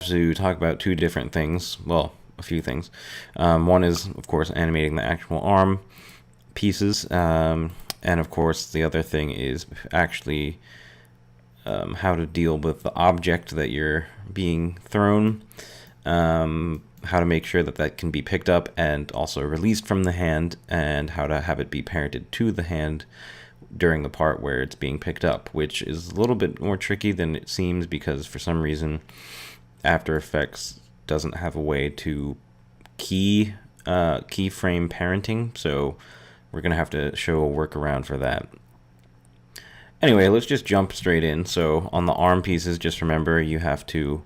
to talk about two different things. Well, a few things. One is, of course, animating the actual arm pieces, and of course, the other thing is actually how to deal with the object that you're being thrown, how to make sure that that can be picked up and also released from the hand, and how to have it be parented to the hand during the part where it's being picked up, which is a little bit more tricky than it seems because for some reason After Effects doesn't have a way to keyframe parenting, so we're gonna have to show a workaround for that. Anyway, let's just jump straight in. So on the arm pieces, just remember you have to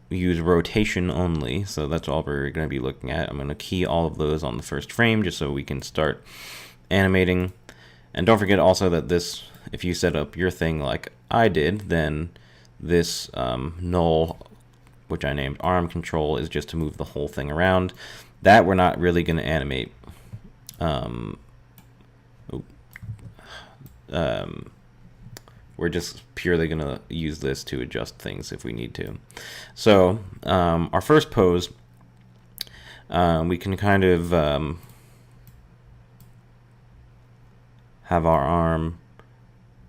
use rotation only, so that's all we're going to be looking at. I'm going to key all of those on the first frame just so we can start animating. And don't forget also that this, if you set up your thing like I did, then this null, which I named arm control, is just to move the whole thing around. That we're not really going to animate. We're just purely going to use this to adjust things if we need to. So our first pose, we can kind of have our arm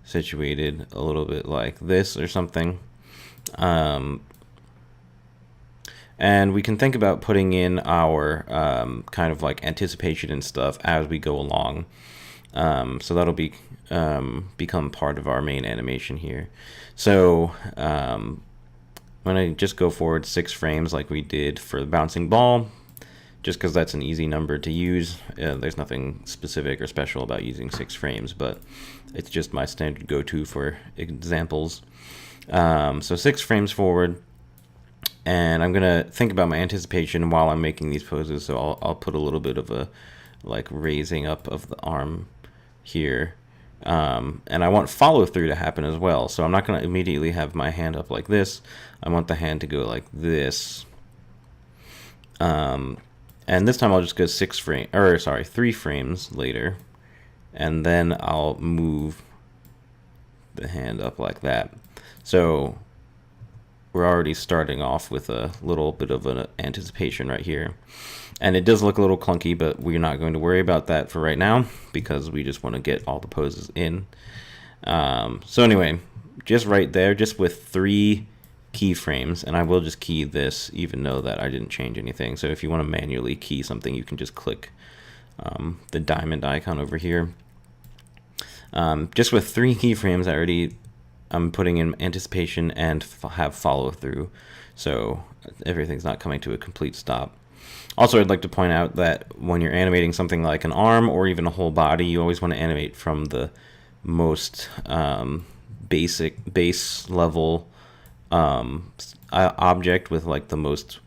situated a little bit like this or something. And we can think about putting in our kind of like anticipation and stuff as we go along. So that'll be become part of our main animation here. So I'm going to just go forward 6 frames like we did for the bouncing ball, just because that's an easy number to use. There's nothing specific or special about using 6 frames, but it's just my standard go-to for examples. So 6 frames forward, and I'm going to think about my anticipation while I'm making these poses. So I'll put a little bit of a like raising up of the arm here. And I want follow through to happen as well. So I'm not going to immediately have my hand up like this. I want the hand to go like this. And this time I'll just go 3 frames later. And then I'll move the hand up like that. So we're already starting off with a little bit of an anticipation right here. And it does look a little clunky, but we're not going to worry about that for right now because we just want to get all the poses in. So anyway, just right there, just with 3 keyframes, and I will just key this even though that I didn't change anything. So if you want to manually key something, you can just click the diamond icon over here. Just with 3 keyframes, I'm putting in anticipation and have follow through, so everything's not coming to a complete stop. Also, I'd like to point out that when you're animating something like an arm or even a whole body, you always want to animate from the most base level object with like the most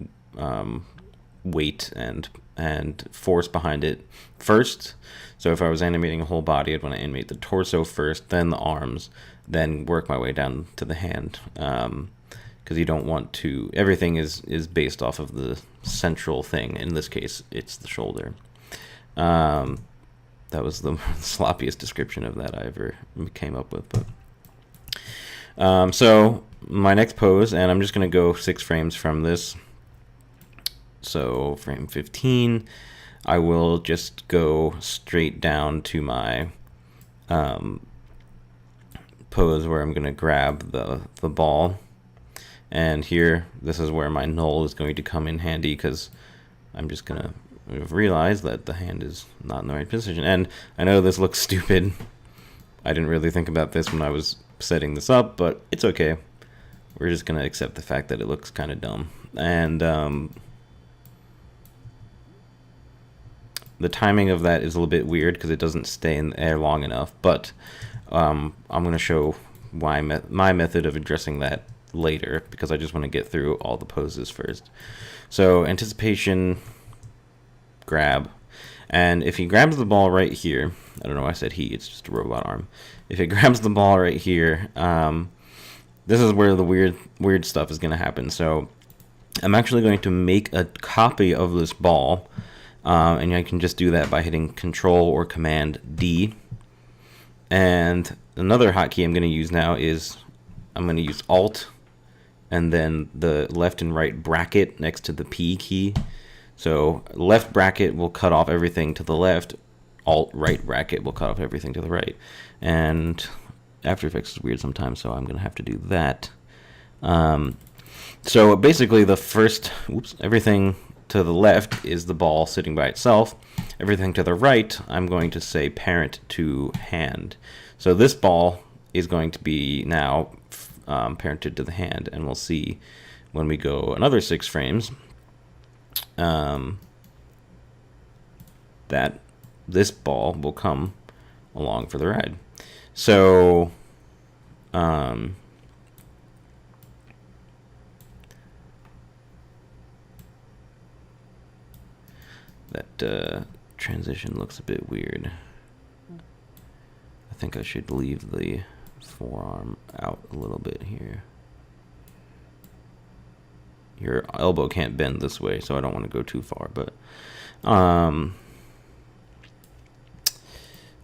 weight and force behind it first. So if I was animating a whole body, I'd want to animate the torso first, then the arms, then work my way down to the hand. Because you don't want to, everything is based off of the central thing. In this case, it's the shoulder. That was the sloppiest description of that I ever came up with. But so my next pose, and I'm just going to go 6 frames from this. So frame 15, I will just go straight down to my pose where I'm going to grab the ball. And here, this is where my null is going to come in handy because I'm just going to realize that the hand is not in the right position. And I know this looks stupid. I didn't really think about this when I was setting this up, but it's okay. We're just going to accept the fact that it looks kind of dumb. And the timing of that is a little bit weird because it doesn't stay in the air long enough. But I'm going to show why my method of addressing that later, because I just want to get through all the poses first. So anticipation, grab, and if he grabs the ball right here, I don't know why I said he, it's just a robot arm. If it grabs the ball right here, this is where the weird stuff is going to happen. So I'm actually going to make a copy of this ball, and I can just do that by hitting Control or Command D. And another hotkey I'm going to use now is I'm going to use Alt and then the left and right bracket next to the P key. So left bracket will cut off everything to the left, alt right bracket will cut off everything to the right. And After Effects is weird sometimes, so I'm going to have to do that. So basically the first, everything to the left is the ball sitting by itself. Everything to the right, I'm going to say parent to hand. So this ball is going to be now parented to the hand, and we'll see when we go another 6 frames that this ball will come along for the ride. So that transition looks a bit weird. I think I should leave the forearm out a little bit here. Your elbow can't bend this way, so I don't want to go too far, but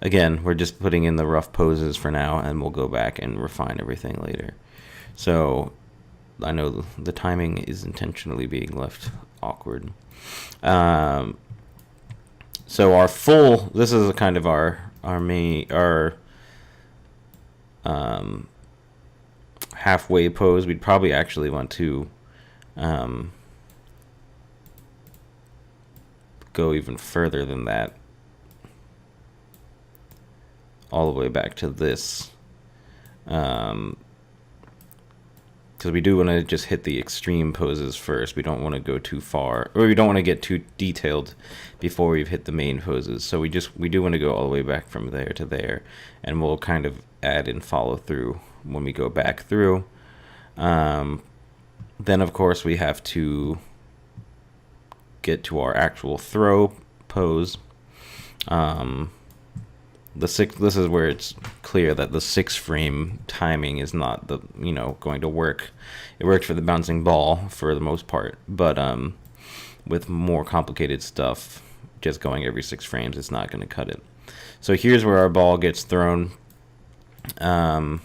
again, we're just putting in the rough poses for now, and we'll go back and refine everything later. So I know the timing is intentionally being left awkward. So our full, this is a kind of our halfway pose. We'd probably actually want to go even further than that, all the way back to this, because we do want to just hit the extreme poses first. We don't want to go too far, or we don't want to get too detailed before we've hit the main poses. So we do want to go all the way back from there to there, and we'll kind of add and follow through when we go back through. Then of course we have to get to our actual throw pose. This is where it's clear that the 6 frame timing is not going to work. It worked for the bouncing ball for the most part, but with more complicated stuff, just going every 6 frames, it's not going to cut it. So here's where our ball gets thrown. The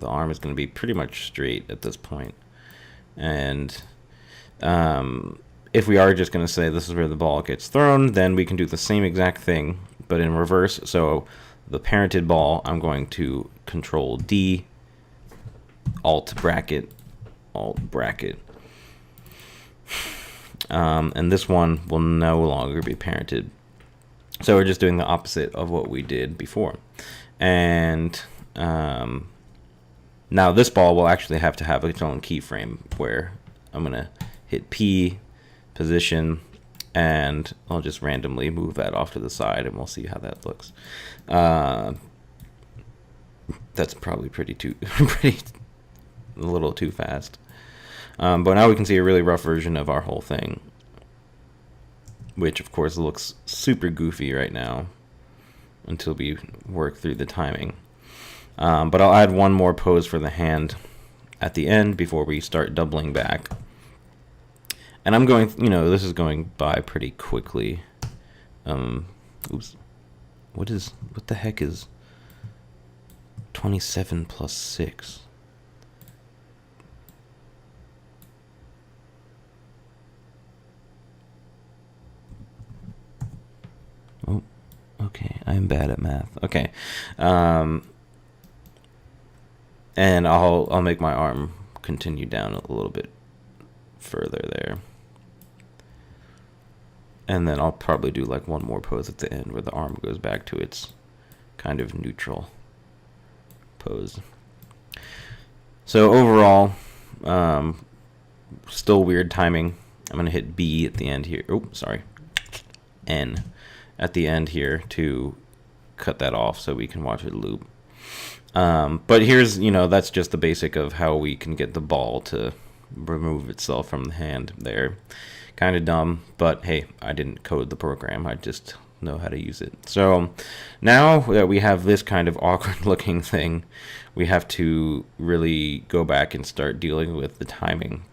arm is going to be pretty much straight at this point, and if we are just going to say this is where the ball gets thrown, then we can do the same exact thing, but in reverse. So the parented ball, I'm going to Control D, Alt bracket, and this one will no longer be parented. So we're just doing the opposite of what we did before. And now this ball will actually have to have its own keyframe, where I'm going to hit P, position, and I'll just randomly move that off to the side, and we'll see how that looks. That's probably pretty a little too fast. But now we can see a really rough version of our whole thing, which of course looks super goofy right now until we work through the timing. But I'll add one more pose for the hand at the end before we start doubling back. And I'm going, this is going by pretty quickly. Oops. What the heck is 27 plus 6? Oh, okay. I'm bad at math. Okay. And I'll make my arm continue down a little bit further there. And then I'll probably do like one more pose at the end where the arm goes back to its kind of neutral pose. So overall, still weird timing. I'm going to hit B at the end here. Oh, sorry. N at the end here to cut that off so we can watch it loop. But here's, that's just the basic of how we can get the ball to remove itself from the hand there. Kind of dumb, but hey, I didn't code the program. I just know how to use it. So now that we have this kind of awkward looking thing, we have to really go back and start dealing with the timing.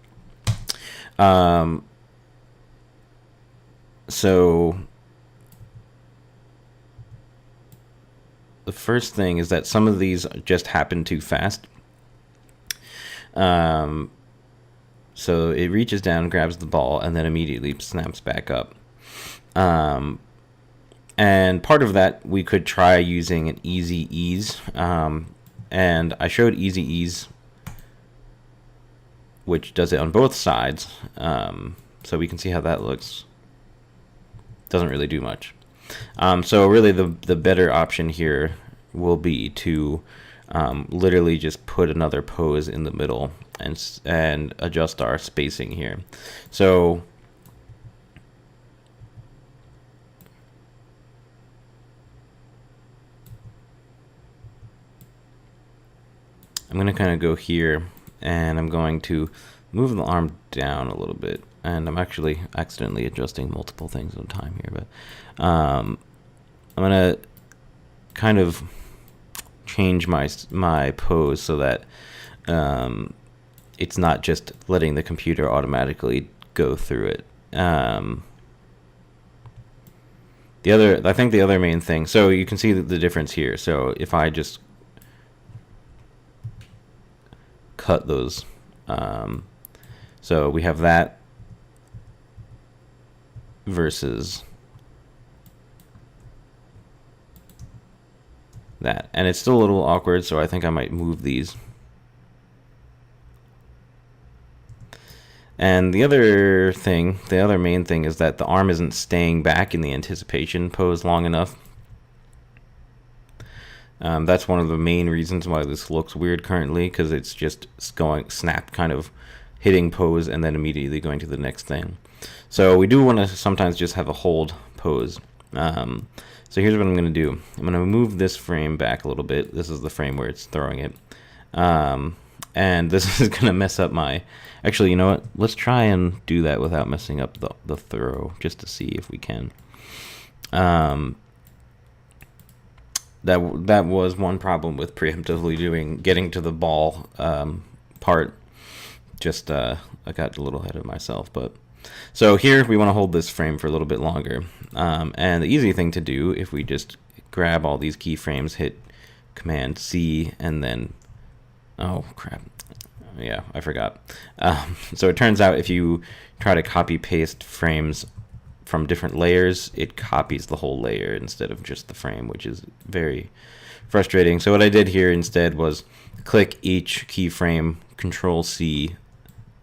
So the first thing is that some of these just happen too fast. So it reaches down, grabs the ball, and then immediately snaps back up. And part of that we could try using an easy ease. And I showed easy ease, which does it on both sides. So we can see how that looks. Doesn't really do much. So really the better option here will be to literally just put another pose in the middle and adjust our spacing here. So I'm going to kind of go here, and I'm going to move the arm down a little bit. And I'm actually accidentally adjusting multiple things at a time here, but I'm going to kind of change my pose so that it's not just letting the computer automatically go through it. I think the other main thing, so you can see the difference here. So if I just cut those, so we have that versus that, and it's still a little awkward, so I think I might move these. And the other main thing is that the arm isn't staying back in the anticipation pose long enough. That's one of the main reasons why this looks weird currently, because it's just going snap, kind of hitting pose and then immediately going to the next thing. So we do want to sometimes just have a hold pose. So here's what I'm going to do. I'm going to move this frame back a little bit. This is the frame where it's throwing it. And this is going to mess up my... Actually, you know what? Let's try and do that without messing up the throw, just to see if we can. That was one problem with preemptively getting to the ball part. Just I got a little ahead of myself, but so here we want to hold this frame for a little bit longer. And the easy thing to do, if we just grab all these keyframes, hit Command C, and then oh crap, yeah, I forgot. So it turns out if you try to copy paste frames from different layers, it copies the whole layer instead of just the frame, which is very frustrating. So what I did here instead was click each keyframe, Control C,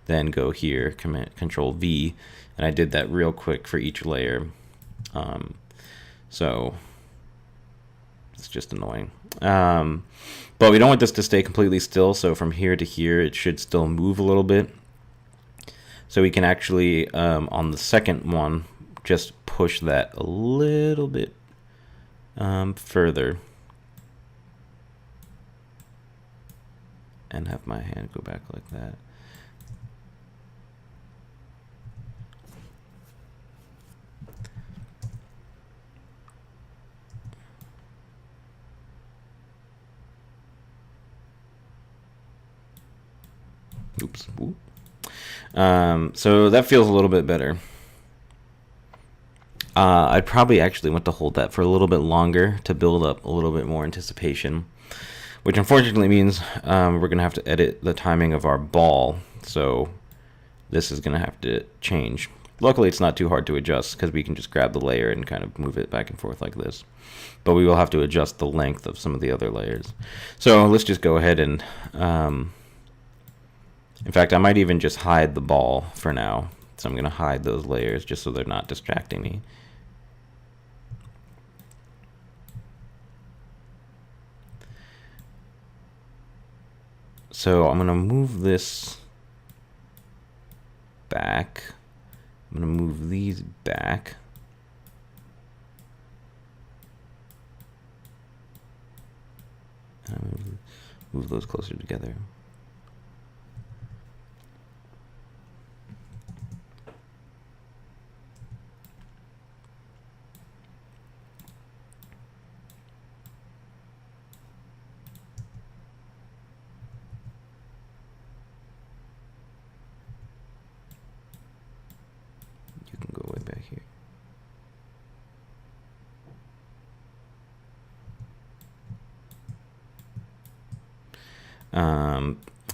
then go here, Control V, and I did that real quick for each layer. So it's just annoying. But we don't want this to stay completely still, so from here to here it should still move a little bit. So we can actually, on the second one, just push that a little bit further and have my hand go back like that. Oops. So that feels a little bit better. I'd probably actually want to hold that for a little bit longer to build up a little bit more anticipation, which unfortunately means we're going to have to edit the timing of our ball, so this is going to have to change. Luckily, it's not too hard to adjust because we can just grab the layer and kind of move it back and forth like this, but we will have to adjust the length of some of the other layers. So let's just go ahead and in fact, I might even just hide the ball for now. So I'm going to hide those layers just so they're not distracting me. So I'm going to move this back. I'm going to move these back. And move those closer together. You can go way back here.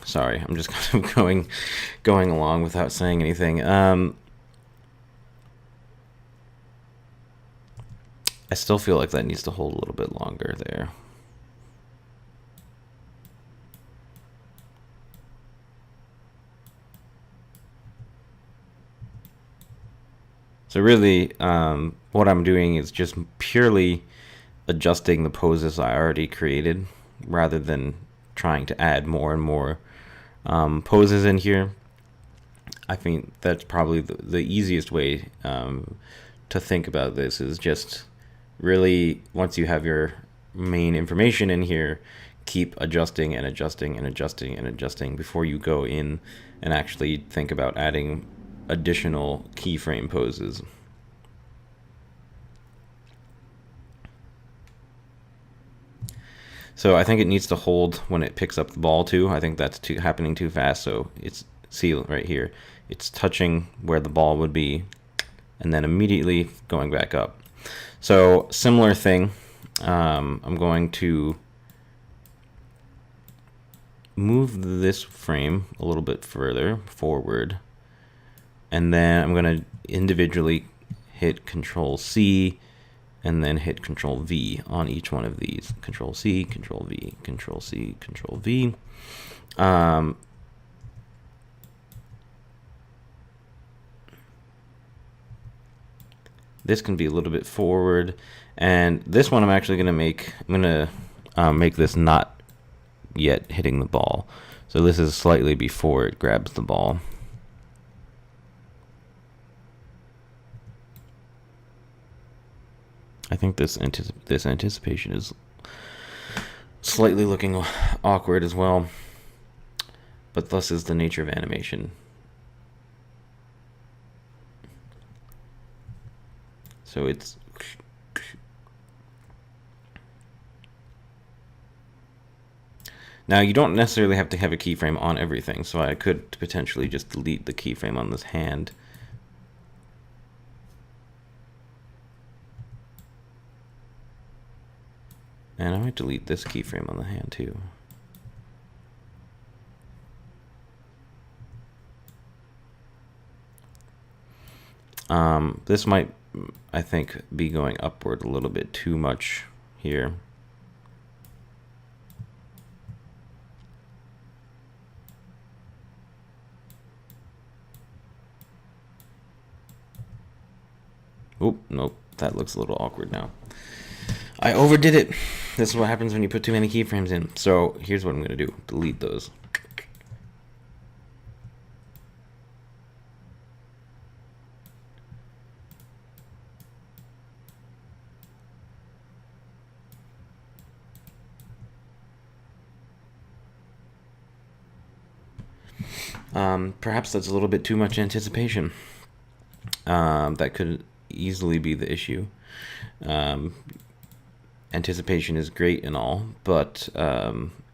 Sorry, I'm just kind of going along without saying anything. I still feel like that needs to hold a little bit longer there. So really, what I'm doing is just purely adjusting the poses I already created rather than trying to add more and more poses in here. I think that's probably the easiest way to think about this is just really, once you have your main information in here, keep adjusting and adjusting and adjusting and adjusting before you go in and actually think about adding additional keyframe poses. So I think it needs to hold when it picks up the ball too. I think that's happening too fast. So it's, see right here, it's touching where the ball would be and then immediately going back up. So similar thing, I'm going to move this frame a little bit further forward, and then I'm going to individually hit Control C and then hit Control V on each one of these. Control C, Control V, Control C, Control V. This can be a little bit forward, and this one I'm actually going to make, I'm going to make this not yet hitting the ball. So this is slightly before it grabs the ball. I think this anticipation is slightly looking awkward as well, but thus is the nature of animation. So it's now you don't necessarily have to have a keyframe on everything, so I could potentially just delete the keyframe on this hand. And I might delete this keyframe on the hand too. This might, I think, be going upward a little bit too much here. Oop, nope, that looks a little awkward now. I overdid it. This is what happens when you put too many keyframes in. So here's what I'm going to do. Delete those. Perhaps that's a little bit too much anticipation. That could easily be the issue. Anticipation is great and all, but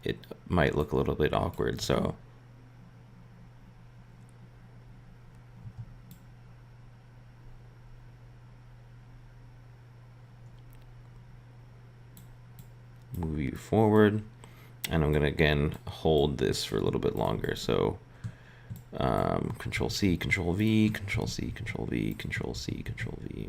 it might look a little bit awkward, so move you forward, and I'm gonna again hold this for a little bit longer. So Control C, Control V, Control C, Control V, Control C, Control V.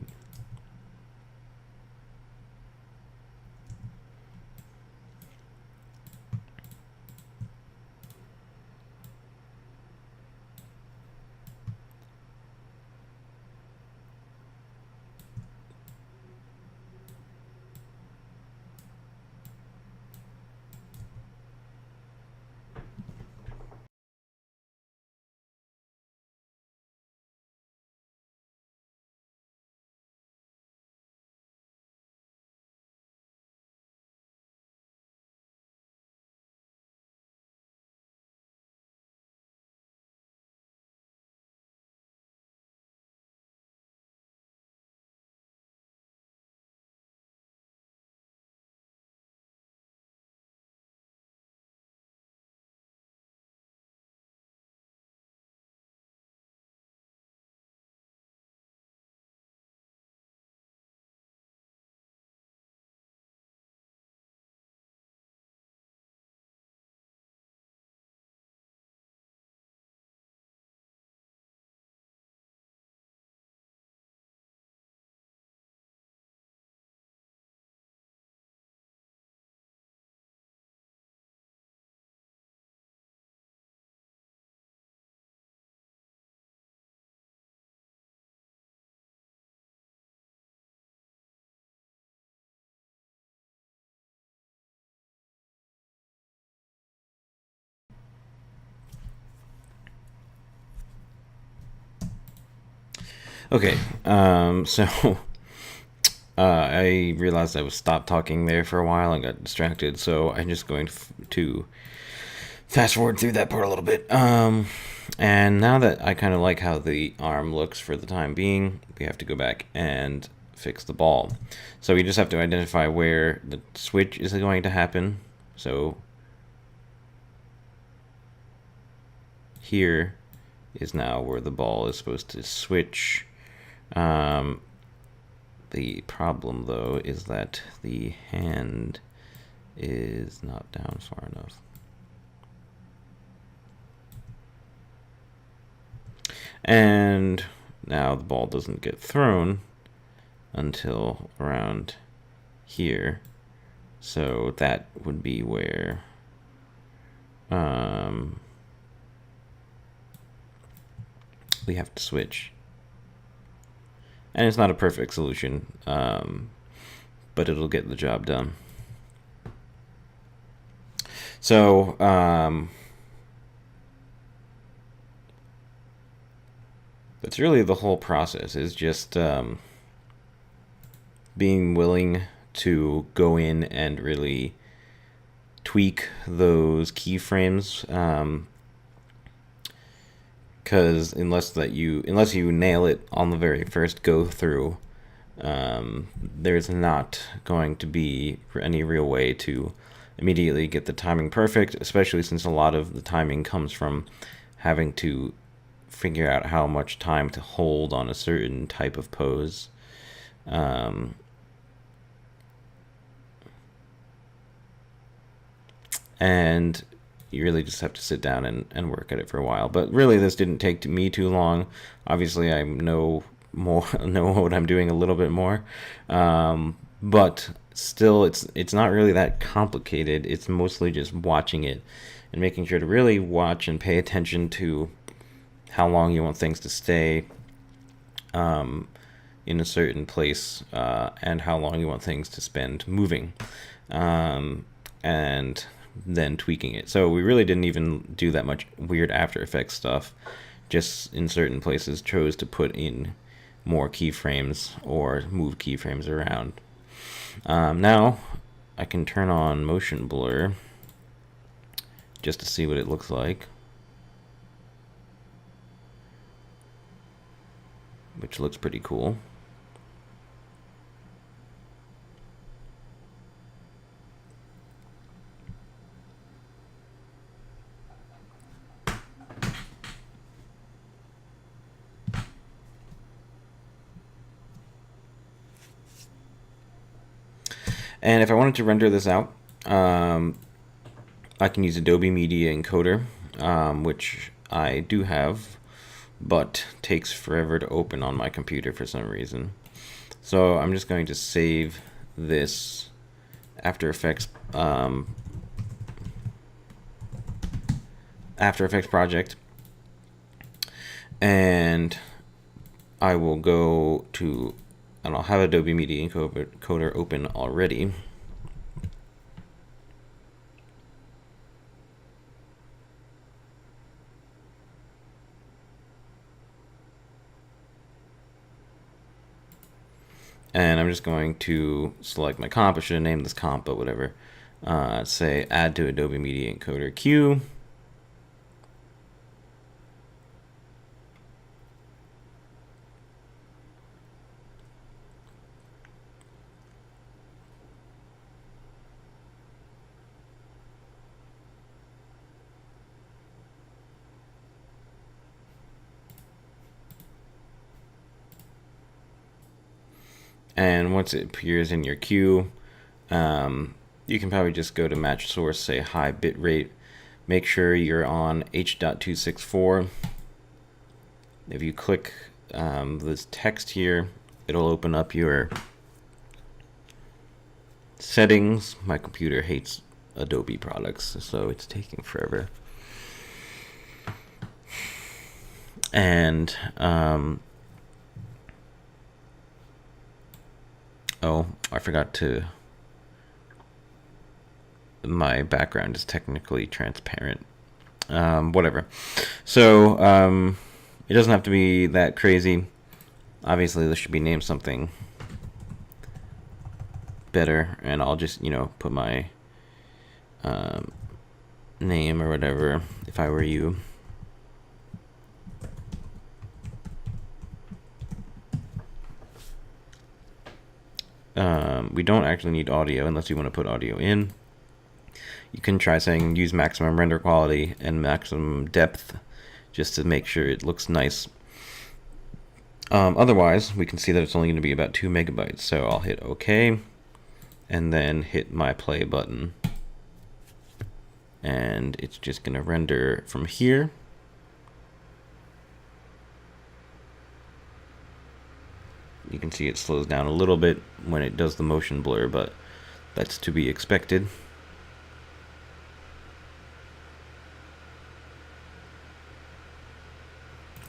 Okay, so I realized I was stopped talking there for a while and got distracted, so I'm just going to fast forward through that part a little bit. And now that I kind of like how the arm looks for the time being, we have to go back and fix the ball. So we just have to identify where the switch is going to happen. So here is now where the ball is supposed to switch. The problem, though, is that the hand is not down far enough. And now the ball doesn't get thrown until around here. So that would be where we have to switch. And it's not a perfect solution, but it'll get the job done. So, that's really the whole process, is just being willing to go in and really tweak those keyframes, because unless you nail it on the very first go through, there's not going to be any real way to immediately get the timing perfect, especially since a lot of the timing comes from having to figure out how much time to hold on a certain type of pose. And you really just have to sit down and work at it for a while. But really, this didn't take me too long. Obviously, I know what I'm doing a little bit more, but still, it's not really that complicated. It's mostly just watching it and making sure to really watch and pay attention to how long you want things to stay in a certain place, and how long you want things to spend moving, and then tweaking it. So we really didn't even do that much weird After Effects stuff. Just in certain places chose to put in more keyframes or move keyframes around. Now I can turn on motion blur just to see what it looks like, which looks pretty cool. And if I wanted to render this out, I can use Adobe Media Encoder, which I do have, but takes forever to open on my computer for some reason. So I'm just going to save this After Effects project, and I will go to, and I'll have Adobe Media Encoder open already. And I'm just going to select my comp. I should have named this comp, but whatever. Say add to Adobe Media Encoder queue. And once it appears in your queue, you can probably just go to match source, say high bitrate. Make sure you're on H.264. If you click this text here, it'll open up your settings. My computer hates Adobe products, so it's taking forever. And oh, I forgot to, my background is technically transparent. Whatever. So it doesn't have to be that crazy. Obviously, this should be named something better, and I'll just, put my name or whatever if I were you. We don't actually need audio unless you want to put audio in. You can try saying use maximum render quality and maximum depth just to make sure it looks nice. Otherwise, we can see that it's only going to be about 2 megabytes. So I'll hit OK and then hit my play button. And it's just going to render from here. You can see it slows down a little bit when it does the motion blur, but that's to be expected.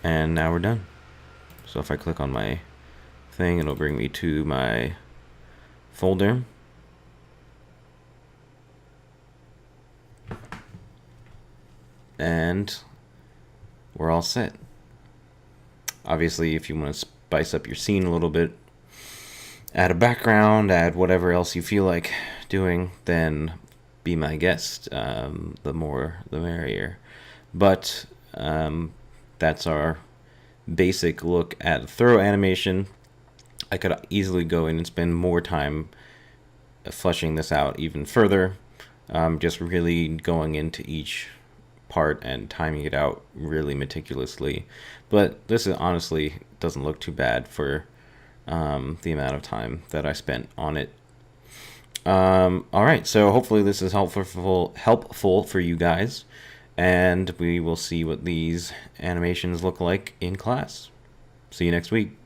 And now we're done. So if I click on my thing, it'll bring me to my folder. And we're all set. Obviously, if you want to spice up your scene a little bit, add a background, add whatever else you feel like doing, then be my guest. The more, the merrier. But that's our basic look at throw animation. I could easily go in and spend more time fleshing this out even further, just really going into each part and timing it out really meticulously. But this is honestly doesn't look too bad for the amount of time that I spent on it. All right, so hopefully this is helpful for you guys, and we will see what these animations look like in class. See you next week.